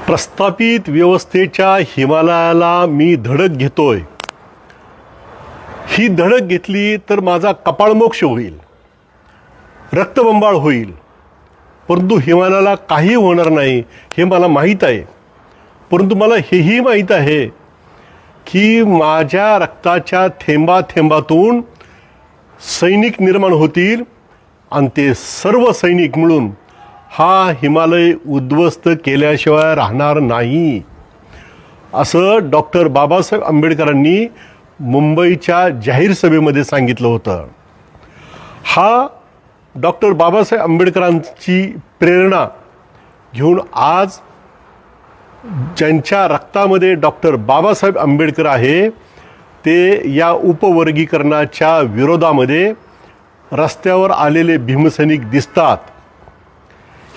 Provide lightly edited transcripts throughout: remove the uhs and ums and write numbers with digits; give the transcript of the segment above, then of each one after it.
प्रस्थापित व्यवस्थेच्या हिमालयाला मी धडक घेतोय. ही धडक घेतली तर माझा कपाळमोक्ष होईल, रक्तबंबाळ होईल, परंतु हिमालयाला काही होणार नाही हे मला माहीत आहे. परंतु मला हेही माहीत आहे की माझ्या रक्ताच्या थेंबाथेंबातून सैनिक निर्माण होतील आणि ते सर्व सैनिक मिळून हा हिमालय उद्ध्वस्त केल्याशिवाय राहणार नाही, असं डॉक्टर बाबासाहेब आंबेडकरांनी मुंबईच्या जाहीर सभेमध्ये सांगितलं होतं. हा डॉक्टर बाबासाहेब आंबेडकरांची प्रेरणा घेऊन आज ज्यांच्या रक्तामध्ये डॉक्टर बाबासाहेब आंबेडकर आहे ते या उपवर्गीकरणाच्या विरोधामध्ये रस्त्यावर आलेले भीमसैनिक दिसतात.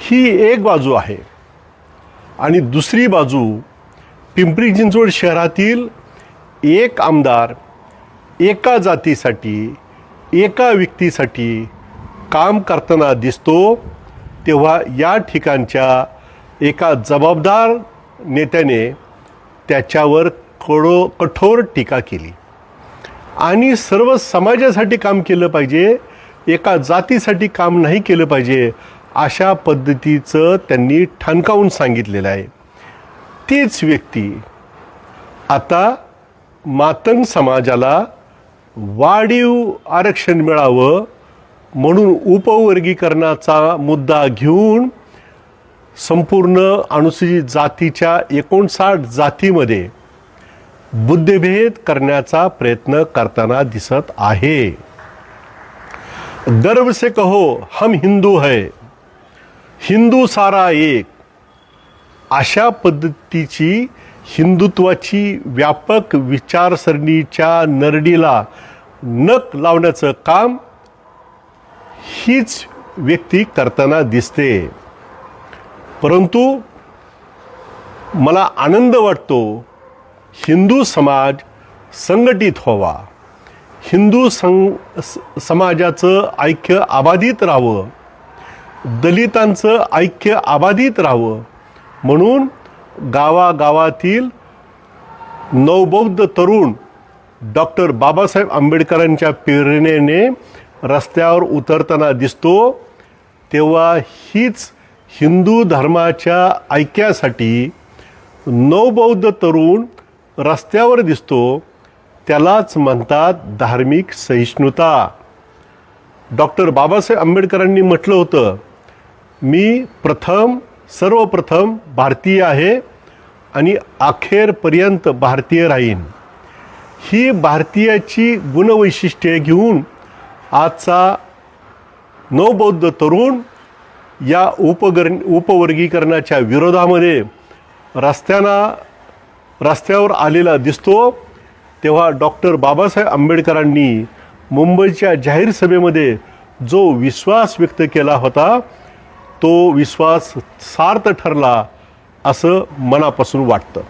ही एक बाजू आहे. आणि दुसरी बाजू पिंपरी चिंचवड शहरातील एक आमदार एका जातीसाठी एका व्यक्तीसाठी काम करताना दिसतो, तेव्हा या ठिकाणच्या एका जबाबदार नेत्याने त्याच्यावर कठोर टीका केली आणि सर्व समाजासाठी काम केलं पाहिजे, एका जातीसाठी काम नाही केलं पाहिजे, अशा पद्धतीचं त्यांनी ठणकावून सांगितलेलं आहे. तीच व्यक्ती आता मातंग समाजाला वाढीव आरक्षण मिळावं म्हणून उपवर्गीकरणाचा मुद्दा घेऊन संपूर्ण अनुसूचित जातीच्या 59 जातीमध्ये बुद्धिभेद करण्याचा प्रयत्न करताना दिसत आहे. गर्व से कहो हम हिंदू है, हिंदू सारा एक, अशा पद्धतीची हिंदुत्वाची व्यापक विचारसरणीच्या नरडीला नख लावण्याचं काम हीच व्यक्ती करताना दिसते. परंतु मला आनंद वाटतो हिंदू समाज संघटित व्हावा, हिंदू समाजाचं ऐक्य अबाधित राहावं, दलितांचं ऐक्य अबाधित राहावं म्हणून गावागावातील नवबौद्ध तरुण डॉक्टर बाबासाहेब आंबेडकरांच्या प्रेरणेने रस्त्यावर उतरताना दिसतो. तेव्हा हीच हिंदू धर्माच्या ऐक्यासाठी नवबौद्ध तरुण रस्त्यावर दिसतो, त्यालाच म्हणतात धार्मिक सहिष्णुता. डॉक्टर बाबासाहेब आंबेडकरांनी म्हटलं होतं, मी सर्वप्रथम भारतीय आहे आणि अखेरपर्यंत भारतीय राहीन. ही भारतीयाची गुणवैशिष्ट्ये घेऊन आजचा नवबौद्ध तरुण या उपवर्गीकरणाच्या विरोधामध्ये रस्त्यावर आलेला दिसतो. तेव्हा डॉक्टर बाबासाहेब आंबेडकरांनी मुंबईच्या जाहीर सभेमध्ये जो विश्वास व्यक्त केला होता तो विश्वास सार्थ ठरला असं मनापासून वाटतं.